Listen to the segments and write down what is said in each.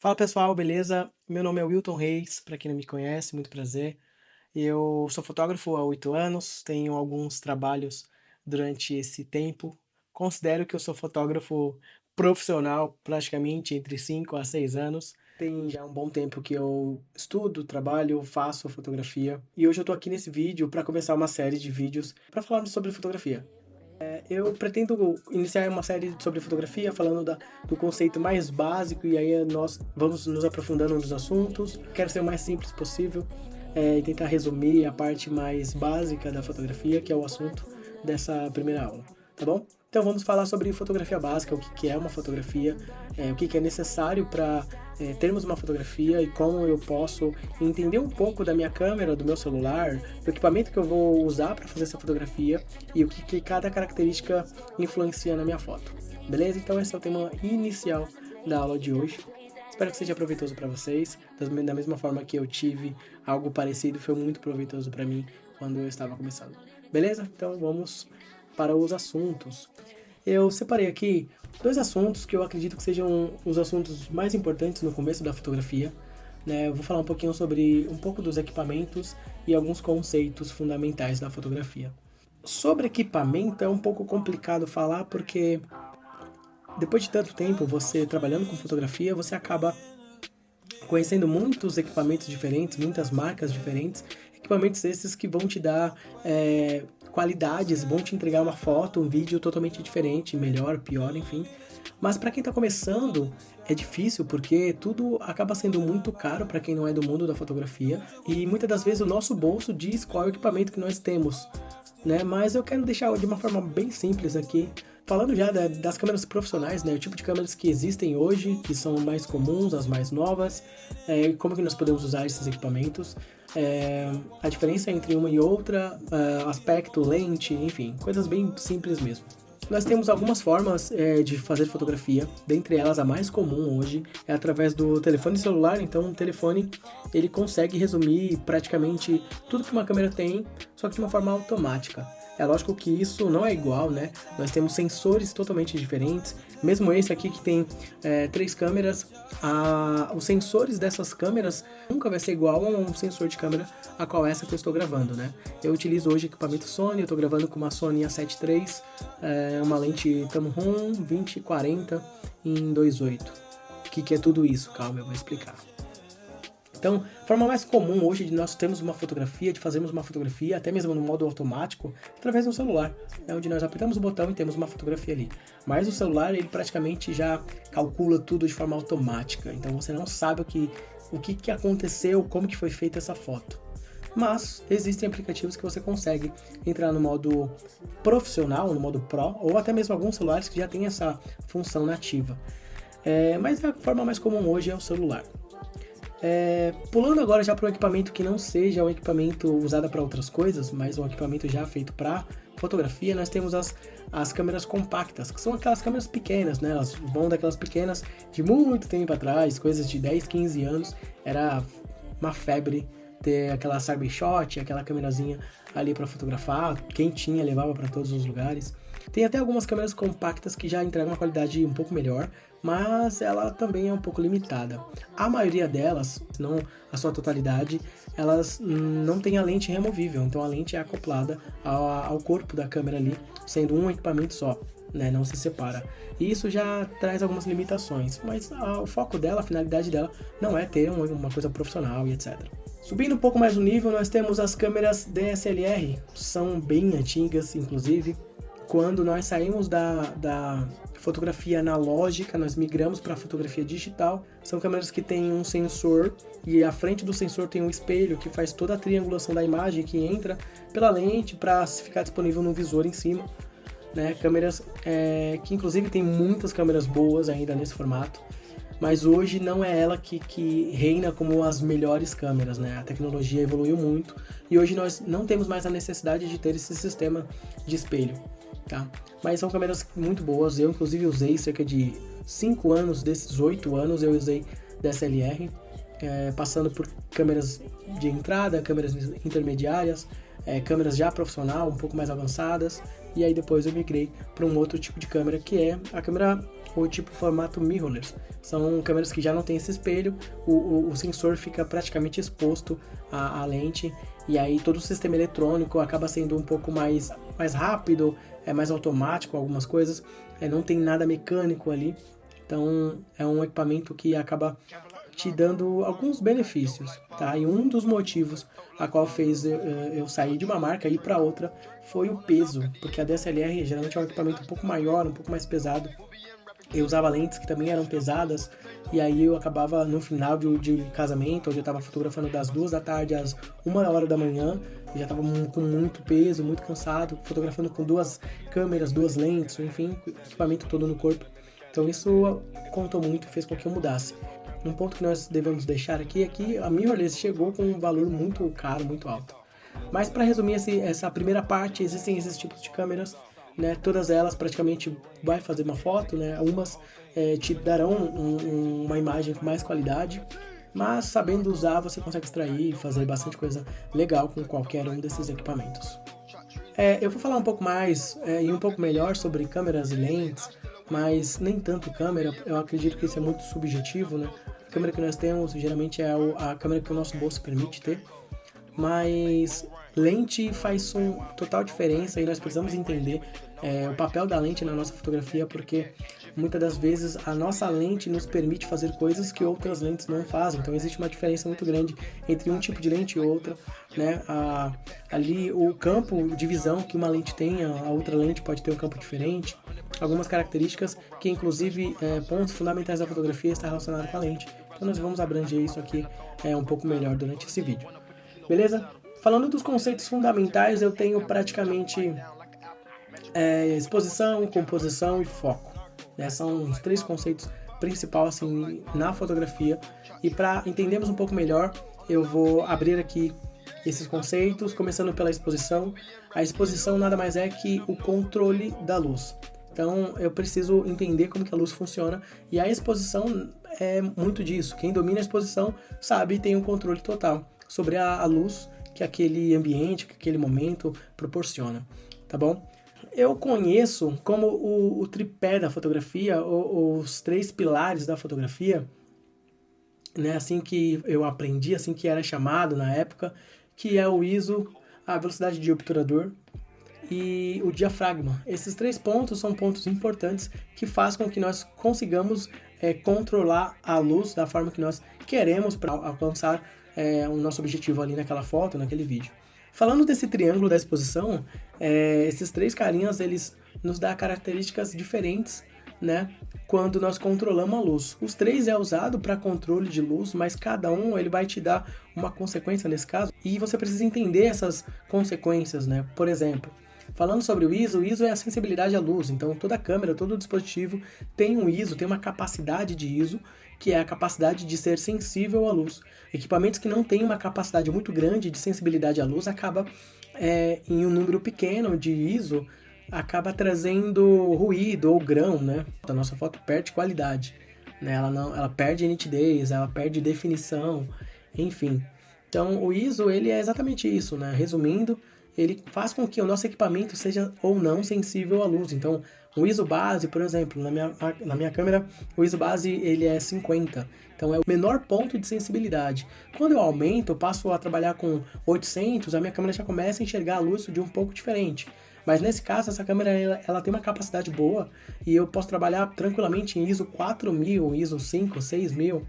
Fala pessoal, beleza? Meu nome é Wilton Reis, para quem não me conhece, muito prazer. Eu sou fotógrafo há 8 anos, tenho alguns trabalhos durante esse tempo. Considero que eu sou fotógrafo profissional praticamente entre 5 a 6 anos. Tem já um bom tempo que eu estudo, trabalho, faço fotografia. E hoje eu tô aqui nesse vídeo para começar uma série de vídeos para falar sobre fotografia. Eu pretendo iniciar uma série sobre fotografia, falando do conceito mais básico, e aí nós vamos nos aprofundando nos assuntos. Quero ser o mais simples possível, e tentar resumir a parte mais básica da fotografia, que é o assunto dessa primeira aula, tá bom? Então vamos falar sobre fotografia básica, o que é uma fotografia, o que é necessário para termos uma fotografia e como eu posso entender um pouco da minha câmera, do meu celular, do equipamento que eu vou usar para fazer essa fotografia e o que cada característica influencia na minha foto. Beleza? Então esse é o tema inicial da aula de hoje. Espero que seja proveitoso para vocês, da mesma forma que eu tive algo parecido, foi muito proveitoso para mim quando eu estava começando. Beleza? Então vamos para os assuntos. Eu separei aqui dois assuntos que eu acredito que sejam os assuntos mais importantes no começo da fotografia. Né? Eu vou falar um pouquinho sobre um pouco dos equipamentos e alguns conceitos fundamentais da fotografia. Sobre equipamento é um pouco complicado falar porque depois de tanto tempo você trabalhando com fotografia, você acaba conhecendo muitos equipamentos diferentes, muitas marcas diferentes, equipamentos esses que vão te dar qualidades, vão te entregar uma foto, um vídeo totalmente diferente, melhor, pior, enfim. Mas para quem está começando é difícil porque tudo acaba sendo muito caro para quem não é do mundo da fotografia e muitas das vezes o nosso bolso diz qual é o equipamento que nós temos, né? Mas eu quero deixar de uma forma bem simples aqui, falando já das câmeras profissionais, né? O tipo de câmeras que existem hoje, que são mais comuns, as mais novas, como que nós podemos usar esses equipamentos, a diferença entre uma e outra, aspecto, lente, enfim, coisas bem simples mesmo. Nós temos algumas formas de fazer fotografia, dentre elas a mais comum hoje é através do telefone celular. Então o telefone ele consegue resumir praticamente tudo que uma câmera tem, só que de uma forma automática. É lógico que isso não é igual, né? Nós temos sensores totalmente diferentes. Mesmo esse aqui que tem 3 câmeras, os sensores dessas câmeras nunca vai ser igual a um sensor de câmera a qual essa que eu estou gravando, né? Eu utilizo hoje equipamento Sony, eu estou gravando com uma Sony A7 III, uma lente Tamron 2040 em 2.8. O que é tudo isso? Calma, eu vou explicar. Então, a forma mais comum hoje de nós termos uma fotografia, de fazermos uma fotografia, até mesmo no modo automático, através do celular, onde nós apertamos o botão e temos uma fotografia ali. Mas o celular, ele praticamente já calcula tudo de forma automática, então você não sabe o que aconteceu, como que foi feita essa foto. Mas existem aplicativos que você consegue entrar no modo profissional, no modo Pro, ou até mesmo alguns celulares que já têm essa função nativa. Mas a forma mais comum hoje é o celular. Pulando agora já para um equipamento que não seja um equipamento usado para outras coisas, mas um equipamento já feito para fotografia, nós temos as câmeras compactas, que são aquelas câmeras pequenas, né? Elas vão daquelas pequenas de muito tempo atrás, coisas de 10, 15 anos, era uma febre ter aquela Cybershot, aquela câmerazinha ali para fotografar, quem tinha levava para todos os lugares. Tem até algumas câmeras compactas que já entregam uma qualidade um pouco melhor, mas ela também é um pouco limitada. A maioria delas, se não a sua totalidade, elas não têm a lente removível, então a lente é acoplada ao corpo da câmera ali, sendo um equipamento só, né, não se separa. E isso já traz algumas limitações, mas o foco dela, a finalidade dela, não é ter uma coisa profissional e etc. Subindo um pouco mais o nível, nós temos as câmeras DSLR, são bem antigas, inclusive. Quando nós saímos da fotografia analógica, nós migramos para a fotografia digital. São câmeras que têm um sensor e à frente do sensor tem um espelho que faz toda a triangulação da imagem que entra pela lente para ficar disponível no visor em cima. Né? Câmeras que inclusive tem muitas câmeras boas ainda nesse formato. Mas hoje não é ela que reina como as melhores câmeras, né? A tecnologia evoluiu muito e hoje nós não temos mais a necessidade de ter esse sistema de espelho, tá? Mas são câmeras muito boas, eu inclusive usei cerca de 5 anos desses 8 anos, eu usei DSLR, passando por câmeras de entrada, câmeras intermediárias, câmeras já profissional, um pouco mais avançadas, e aí depois eu migrei para um outro tipo de câmera, que é a câmera, o tipo formato mirrorless. São câmeras que já não tem esse espelho, o sensor fica praticamente exposto à lente, e aí todo o sistema eletrônico acaba sendo um pouco mais rápido, mais automático algumas coisas, não tem nada mecânico ali, então é um equipamento que acaba te dando alguns benefícios, tá? E um dos motivos a qual fez eu sair de uma marca e ir para outra foi o peso, porque a DSLR geralmente é um equipamento um pouco maior, um pouco mais pesado. Eu usava lentes que também eram pesadas, e aí eu acabava no final de casamento, onde eu estava fotografando das 2 da tarde às 1 hora da manhã, eu já estava com muito peso, muito cansado, fotografando com 2 câmeras, 2 lentes, enfim, o equipamento todo no corpo. Então isso contou muito, fez com que eu mudasse. Um ponto que nós devemos deixar aqui é que a mirrorless chegou com um valor muito caro, muito alto. Mas para resumir essa primeira parte, existem esses tipos de câmeras, né? Todas elas praticamente vai fazer uma foto, né? Umas te darão uma imagem com mais qualidade, mas sabendo usar você consegue extrair e fazer bastante coisa legal com qualquer um desses equipamentos. Eu vou falar um pouco mais e um pouco melhor sobre câmeras e lentes, mas nem tanto câmera, eu acredito que isso é muito subjetivo, né? A câmera que nós temos geralmente é a câmera que o nosso bolso permite ter, mas lente faz total diferença e nós precisamos entender o papel da lente na nossa fotografia, porque muitas das vezes a nossa lente nos permite fazer coisas que outras lentes não fazem, então existe uma diferença muito grande entre um tipo de lente e outra, né? Ali o campo de visão que uma lente tem, a outra lente pode ter um campo diferente, algumas características que inclusive pontos fundamentais da fotografia está relacionado com a lente, então nós vamos abranger isso aqui um pouco melhor durante esse vídeo. Beleza? Falando dos conceitos fundamentais, eu tenho praticamente exposição, composição e foco, né? São os 3 conceitos principais assim, na fotografia. E para entendermos um pouco melhor, eu vou abrir aqui esses conceitos, começando pela exposição. A exposição nada mais é que o controle da luz. Então eu preciso entender como que a luz funciona, e a exposição é muito disso. Quem domina a exposição sabe e tem um controle total sobre a luz que aquele ambiente, que aquele momento proporciona, tá bom? Eu conheço como o tripé da fotografia, os 3 pilares da fotografia, né, assim que eu aprendi, assim que era chamado na época, que é o ISO, a velocidade de obturador e o diafragma. Esses 3 pontos são pontos importantes que fazem com que nós consigamos controlar a luz da forma que nós queremos para alcançar o nosso objetivo ali naquela foto, naquele vídeo. Falando desse triângulo da exposição, esses 3 carinhas, eles nos dão características diferentes, né, quando nós controlamos a luz. Os 3 é usado para controle de luz, mas cada um ele vai te dar uma consequência nesse caso, e você precisa entender essas consequências, né? Por exemplo, falando sobre o ISO é a sensibilidade à luz, então toda câmera, todo dispositivo tem um ISO, tem uma capacidade de ISO, que é a capacidade de ser sensível à luz. Equipamentos que não têm uma capacidade muito grande de sensibilidade à luz acaba em um número pequeno de ISO, acaba trazendo ruído ou grão, né? A nossa foto perde qualidade, né? Ela perde nitidez, ela perde definição, enfim. Então o ISO ele é exatamente isso, né? Resumindo, ele faz com que o nosso equipamento seja ou não sensível à luz. Então, o ISO base, por exemplo, na minha câmera, o ISO base ele é 50. Então, é o menor ponto de sensibilidade. Quando eu aumento, eu passo a trabalhar com 800, a minha câmera já começa a enxergar a luz de um pouco diferente. Mas nesse caso, essa câmera ela tem uma capacidade boa e eu posso trabalhar tranquilamente em ISO 4000, ISO 5, 6000.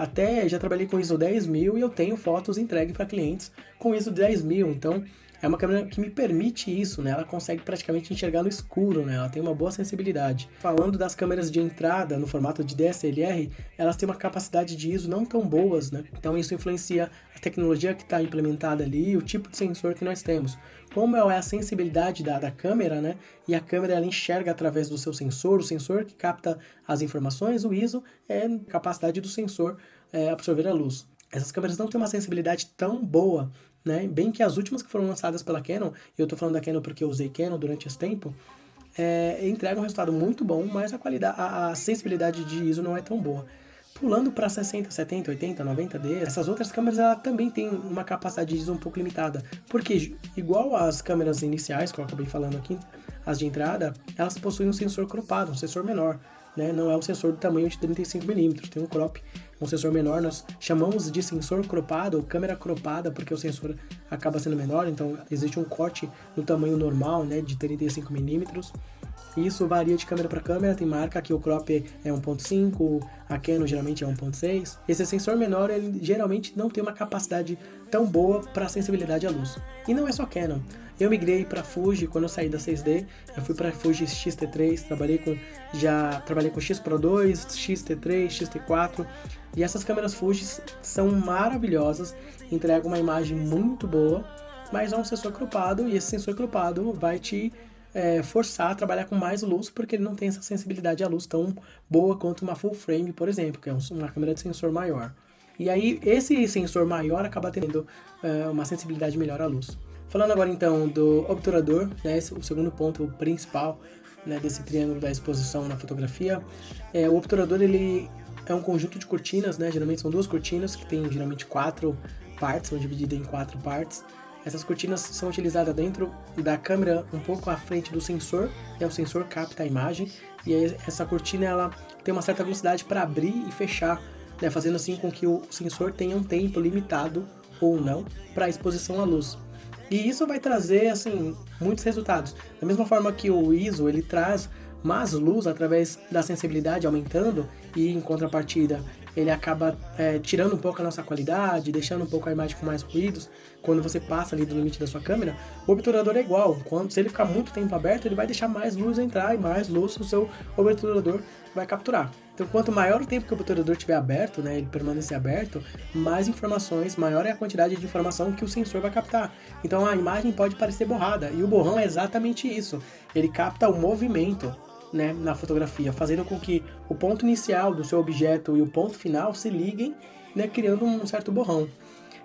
Até já trabalhei com ISO 10.000 e eu tenho fotos entregues para clientes com ISO 10.000, então é uma câmera que me permite isso, né? Ela consegue praticamente enxergar no escuro, né? Ela tem uma boa sensibilidade. Falando das câmeras de entrada no formato de DSLR, elas têm uma capacidade de ISO não tão boas, né? Então isso influencia a tecnologia que está implementada ali e o tipo de sensor que nós temos. Como é a sensibilidade da câmera, né? E a câmera ela enxerga através do seu sensor, o sensor que capta as informações, o ISO é a capacidade do sensor absorver a luz. Essas câmeras não têm uma sensibilidade tão boa, né? Bem que as últimas que foram lançadas pela Canon, e eu estou falando da Canon porque eu usei Canon durante esse tempo, entregam um resultado muito bom, mas a sensibilidade de ISO não é tão boa. Pulando para 60, 70, 80, 90D, essas outras câmeras ela também tem uma capacidade de ISO um pouco limitada, porque igual as câmeras iniciais que eu acabei falando aqui, as de entrada, elas possuem um sensor cropado, um sensor menor, né? Não é um sensor do tamanho de 35mm, tem um crop, um sensor menor, nós chamamos de sensor cropado ou câmera cropada porque o sensor acaba sendo menor, então existe um corte no tamanho normal, né, de 35mm. Isso varia de câmera para câmera, tem marca que o crop é 1.5, a Canon geralmente é 1.6. Esse sensor menor, ele geralmente não tem uma capacidade tão boa para sensibilidade à luz. E não é só Canon. Eu migrei para Fuji quando eu saí da 6D, eu fui para Fuji X-T3, trabalhei com X Pro 2, X-T3, X-T4, e essas câmeras Fuji são maravilhosas, entregam uma imagem muito boa, mas é um sensor cropado, e esse sensor cropado vai te forçar a trabalhar com mais luz, porque ele não tem essa sensibilidade à luz tão boa quanto uma full frame, por exemplo, que é uma câmera de sensor maior. E aí esse sensor maior acaba tendo uma sensibilidade melhor à luz. Falando agora então do obturador, né, o segundo ponto principal, né, desse triângulo da exposição na fotografia, o obturador ele é um conjunto de cortinas, né, geralmente são duas cortinas que tem geralmente 4 partes, são divididas em 4 partes. Essas cortinas são utilizadas dentro da câmera, um pouco à frente do sensor, o sensor capta a imagem, e aí essa cortina ela tem uma certa velocidade para abrir e fechar, né, fazendo assim com que o sensor tenha um tempo limitado ou não para exposição à luz. E isso vai trazer assim muitos resultados. Da mesma forma que o ISO ele traz mais luz através da sensibilidade aumentando, e em contrapartida ele acaba tirando um pouco a nossa qualidade, deixando um pouco a imagem com mais ruídos, quando você passa ali do limite da sua câmera. O obturador é igual, se ele ficar muito tempo aberto, ele vai deixar mais luz entrar, e mais luz o seu obturador vai capturar. Então quanto maior o tempo que o obturador estiver aberto, né, ele permanecer aberto, mais informações, maior é a quantidade de informação que o sensor vai captar. Então a imagem pode parecer borrada, e o borrão é exatamente isso, ele capta o movimento, né, na fotografia, fazendo com que o ponto inicial do seu objeto e o ponto final se liguem, né, criando um certo borrão.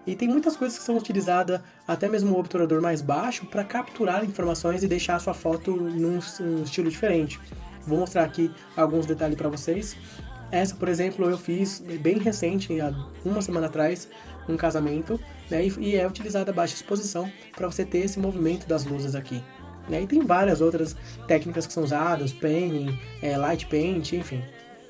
E tem muitas coisas que são utilizadas, até mesmo o obturador mais baixo, para capturar informações e deixar a sua foto num estilo diferente. Vou mostrar aqui alguns detalhes para vocês. Essa, por exemplo, eu fiz bem recente, há uma semana atrás, um casamento, né, e é utilizada a baixa exposição para você ter esse movimento das luzes aqui. E tem várias outras técnicas que são usadas, panning, light paint, enfim.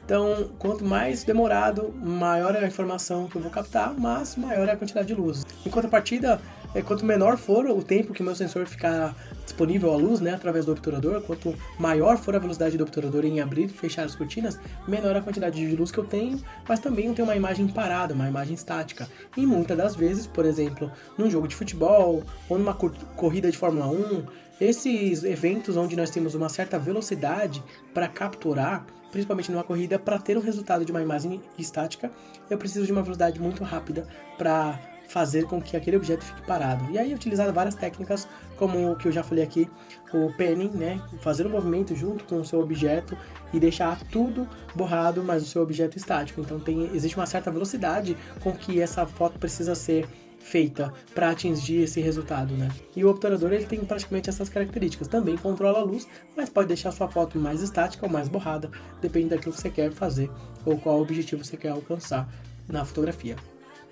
Então, quanto mais demorado, maior é a informação que eu vou captar, mas maior é a quantidade de luz. Em contrapartida, quanto menor for o tempo que o meu sensor ficar disponível à luz, né, através do obturador, quanto maior for a velocidade do obturador em abrir e fechar as cortinas, menor a quantidade de luz que eu tenho, mas também eu tenho uma imagem parada, uma imagem estática. E muitas das vezes, por exemplo, num jogo de futebol ou numa corrida de Fórmula 1, esses eventos onde nós temos uma certa velocidade para capturar, principalmente numa corrida, para ter um resultado de uma imagem estática, eu preciso de uma velocidade muito rápida para fazer com que aquele objeto fique parado. E aí é utilizado várias técnicas, como o que eu já falei aqui, o panning, né? Fazer um movimento junto com o seu objeto e deixar tudo borrado, mas o seu objeto estático. Então existe uma certa velocidade com que essa foto precisa ser feita para atingir esse resultado, né? E o obturador ele tem praticamente essas características. Também controla a luz, mas pode deixar a sua foto mais estática ou mais borrada, depende daquilo que você quer fazer ou qual objetivo você quer alcançar na fotografia.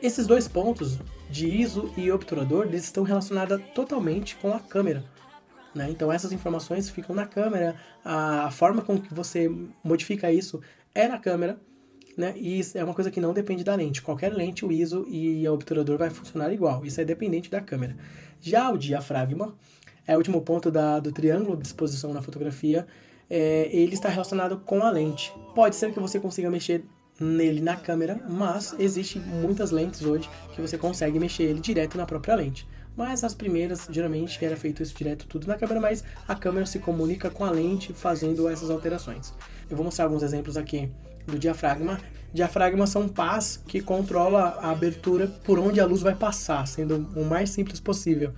Esses dois pontos de ISO e obturador, eles estão relacionados totalmente com a câmera, né? Então essas informações ficam na câmera, a forma com que você modifica isso é na câmera, né? E isso é uma coisa que não depende da lente. Qualquer lente, o ISO e o obturador vai funcionar igual. Isso é dependente da câmera. Já o diafragma, é o último ponto do triângulo de exposição na fotografia, ele está relacionado com a lente. Pode ser que você consiga mexer nele na câmera, mas existem muitas lentes hoje que você consegue mexer ele direto na própria lente. Mas as primeiras, geralmente, era feito isso direto tudo na câmera, mas a câmera se comunica com a lente fazendo essas alterações. Eu vou mostrar alguns exemplos aqui do diafragma. Diafragmas são pás que controlam a abertura por onde a luz vai passar, sendo o mais simples possível.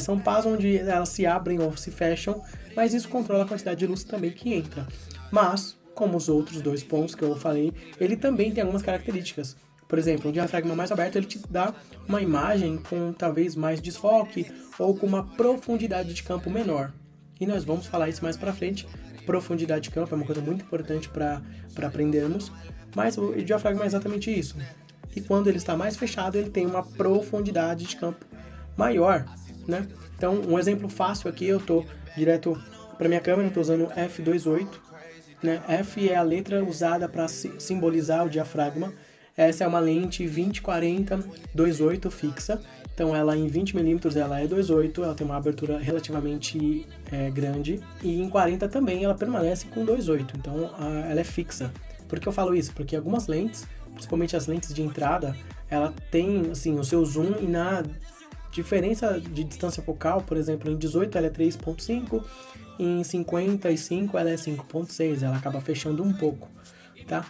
São pás onde elas se abrem ou se fecham, mas isso controla a quantidade de luz também que entra. Mas, como os outros dois pontos que eu falei, ele também tem algumas características. Por exemplo, um diafragma mais aberto, ele te dá uma imagem com talvez mais desfoque ou com uma profundidade de campo menor. E nós vamos falar isso mais pra frente profundidade de campo, é uma coisa muito importante para aprendermos, mas o diafragma é exatamente isso. E quando ele está mais fechado, ele tem uma profundidade de campo maior, né? Então, um exemplo fácil aqui, eu estou direto para minha câmera, estou usando f2.8, né? F é a letra usada para simbolizar o diafragma. Essa é uma lente 20-40 2.8 fixa, então ela em 20mm ela é 2.8, ela tem uma abertura relativamente grande, e em 40 também ela permanece com 2.8, então ela é fixa. Por que eu falo isso? Porque algumas lentes, principalmente as lentes de entrada, ela tem assim, o seu zoom, e na diferença de distância focal, por exemplo, em 18 ela é 3.5, em 55 ela é 5.6, ela acaba fechando um pouco, tá?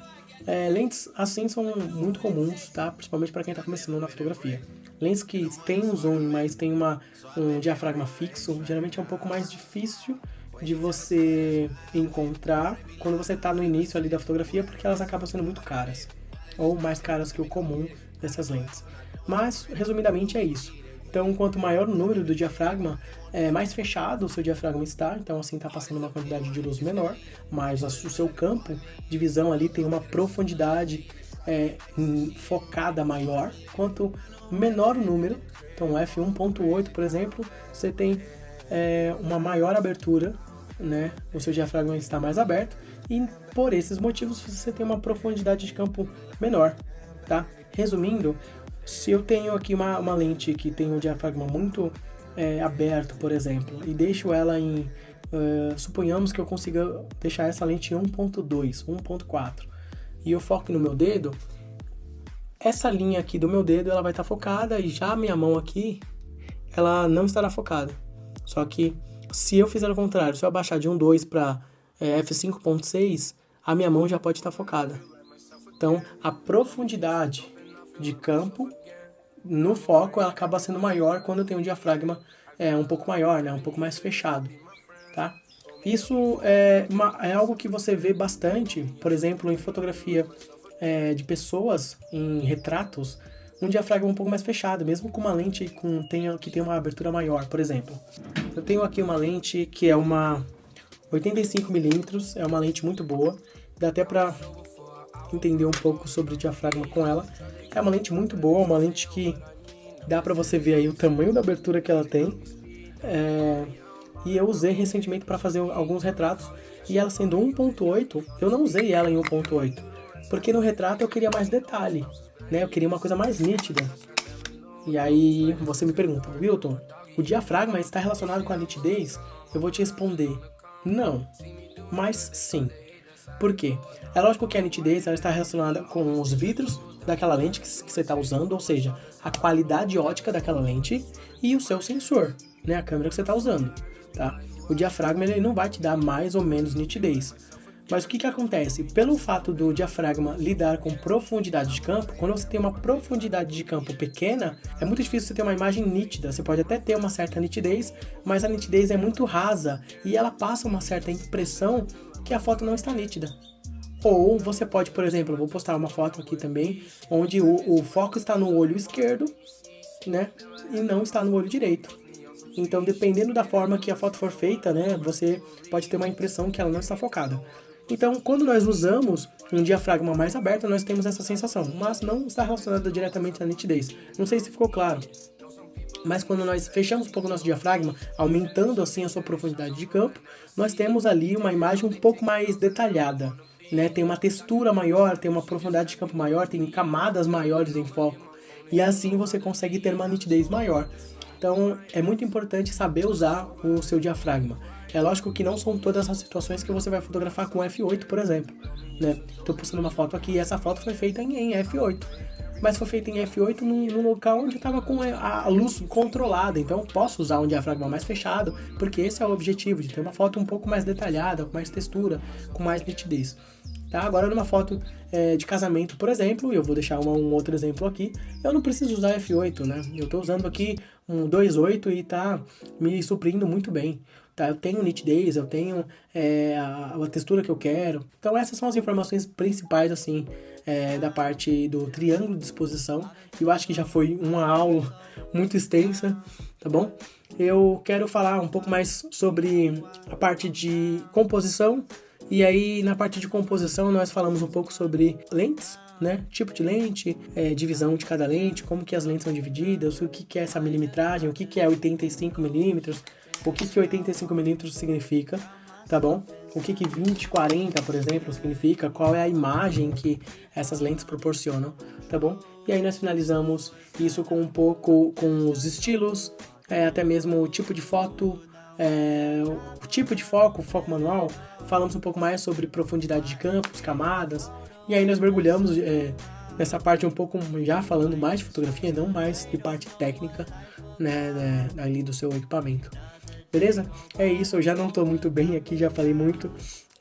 Lentes assim são muito comuns, tá? Principalmente para quem está começando na fotografia. Lentes que tem um zoom, mas tem um diafragma fixo, geralmente é um pouco mais difícil de você encontrar quando você está no início ali da fotografia, porque elas acabam sendo muito caras, ou mais caras que o comum dessas lentes. Mas, resumidamente, é isso. Então, quanto maior o número do diafragma, mais fechado o seu diafragma está, então assim está passando uma quantidade de luz menor, mas o seu campo de visão ali tem uma profundidade focada maior. Quanto menor o número, então f1.8, por exemplo, você tem uma maior abertura, né? O seu diafragma está mais aberto, e por esses motivos você tem uma profundidade de campo menor, tá? Resumindo, se eu tenho aqui uma lente que tem um diafragma muito aberto, por exemplo, e deixo ela em... suponhamos que eu consiga deixar essa lente em 1.2, 1.4, e eu foco no meu dedo, essa linha aqui do meu dedo ela vai estar focada, e já a minha mão aqui, ela não estará focada. Só que se eu fizer o contrário, se eu abaixar de 1.2 para f5.6, a minha mão já pode estar focada. Então, a profundidade de campo no foco ela acaba sendo maior quando eu tenho um diafragma um pouco maior, né? Um pouco mais fechado, tá? Isso é algo que você vê bastante, por exemplo, em fotografia de pessoas, em retratos, um diafragma um pouco mais fechado, mesmo com uma lente que tem uma abertura maior, por exemplo. Eu tenho aqui uma lente que é uma 85mm, é uma lente muito boa, dá até para entender um pouco sobre o diafragma com ela. É uma lente muito boa, uma lente que dá para você ver aí o tamanho da abertura que ela tem. E eu usei recentemente para fazer alguns retratos, e ela sendo 1.8, eu não usei ela em 1.8, porque no retrato eu queria mais detalhe, né? Eu queria uma coisa mais nítida. E aí você me pergunta, Wilton, o diafragma está relacionado com a nitidez? Eu vou te responder, não, mas sim. Por quê? É lógico que a nitidez ela está relacionada com os vidros daquela lente que você está usando, ou seja, a qualidade ótica daquela lente e o seu sensor, né? A câmera que você está usando, tá? O diafragma ele não vai te dar mais ou menos nitidez. Mas o que acontece? Pelo fato do diafragma lidar com profundidade de campo, quando você tem uma profundidade de campo pequena, é muito difícil você ter uma imagem nítida. Você pode até ter uma certa nitidez, mas a nitidez é muito rasa e ela passa uma certa impressão que a foto não está nítida. Ou você pode, por exemplo, eu vou postar uma foto aqui também, onde o foco está no olho esquerdo, né, e não está no olho direito. Então, dependendo da forma que a foto for feita, né, você pode ter uma impressão que ela não está focada. Então, quando nós usamos um diafragma mais aberto, nós temos essa sensação, mas não está relacionada diretamente à nitidez. Não sei se ficou claro. Mas quando nós fechamos um pouco o nosso diafragma, aumentando assim a sua profundidade de campo, nós temos ali uma imagem um pouco mais detalhada, né? Tem uma textura maior, tem uma profundidade de campo maior, tem camadas maiores em foco. E assim você consegue ter uma nitidez maior. Então é muito importante saber usar o seu diafragma. É lógico que não são todas as situações que você vai fotografar com f8, por exemplo, né? Estou postando uma foto aqui e essa foto foi feita em f8. Mas foi feita em f8 num local onde estava com a luz controlada. Então eu posso usar um diafragma mais fechado, porque esse é o objetivo, de ter uma foto um pouco mais detalhada, com mais textura, com mais nitidez. Tá? Agora numa foto de casamento, por exemplo, eu vou deixar um outro exemplo aqui, eu não preciso usar f8, né? Eu estou usando aqui um 2.8 e está me suprindo muito bem. Tá? Eu tenho nitidez, eu tenho a textura que eu quero. Então essas são as informações principais assim da parte do triângulo de exposição. Eu acho que já foi uma aula muito extensa, tá bom? Eu quero falar um pouco mais sobre a parte de composição, e aí na parte de composição nós falamos um pouco sobre lentes, né? Tipo de lente, divisão de cada lente, como que as lentes são divididas, o que é essa milimetragem, o que é 85mm, o que 85mm significa, tá bom? O que 20/40, por exemplo, significa, qual é a imagem que essas lentes proporcionam, tá bom? E aí nós finalizamos isso com um pouco com os estilos, até mesmo o tipo de foto, o tipo de foco manual. Falamos um pouco mais sobre profundidade de campos, camadas, e aí nós mergulhamos nessa parte um pouco já falando mais de fotografia, não mais de parte técnica, né, ali do seu equipamento. Beleza? É isso, eu já não tô muito bem aqui, já falei muito.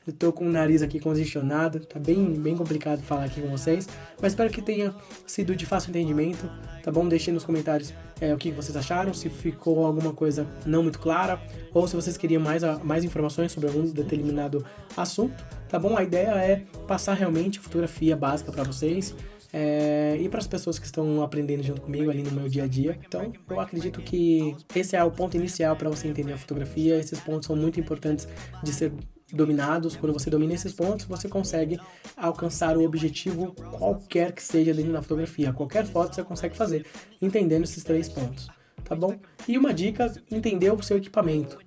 Eu tô com o nariz aqui congestionado, tá bem complicado falar aqui com vocês, mas espero que tenha sido de fácil entendimento, tá bom? Deixem nos comentários o que vocês acharam, se ficou alguma coisa não muito clara, ou se vocês queriam mais informações sobre algum determinado assunto, tá bom? A ideia é passar realmente fotografia básica para vocês, e para as pessoas que estão aprendendo junto comigo ali no meu dia a dia. Então, eu acredito que esse é o ponto inicial para você entender a fotografia. Esses pontos são muito importantes de ser dominados. Quando você domina esses pontos, você consegue alcançar o objetivo qualquer que seja dentro da fotografia. Qualquer foto você consegue fazer, entendendo esses 3 pontos, tá bom? E uma dica, entender o seu equipamento.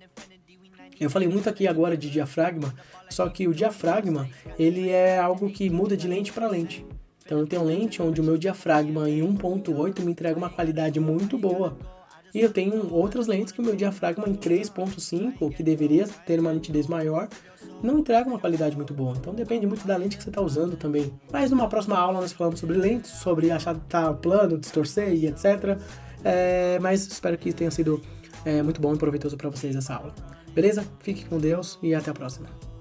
Eu falei muito aqui agora de diafragma, só que o diafragma, ele é algo que muda de lente para lente. Então eu tenho lente onde o meu diafragma em 1.8 me entrega uma qualidade muito boa. E eu tenho outras lentes que o meu diafragma em 3.5, que deveria ter uma nitidez maior, não entrega uma qualidade muito boa. Então depende muito da lente que você está usando também. Mas numa próxima aula nós falamos sobre lentes, sobre achar que tá plano, distorcer e etc. Mas espero que tenha sido muito bom e proveitoso para vocês essa aula. Beleza? Fique com Deus e até a próxima.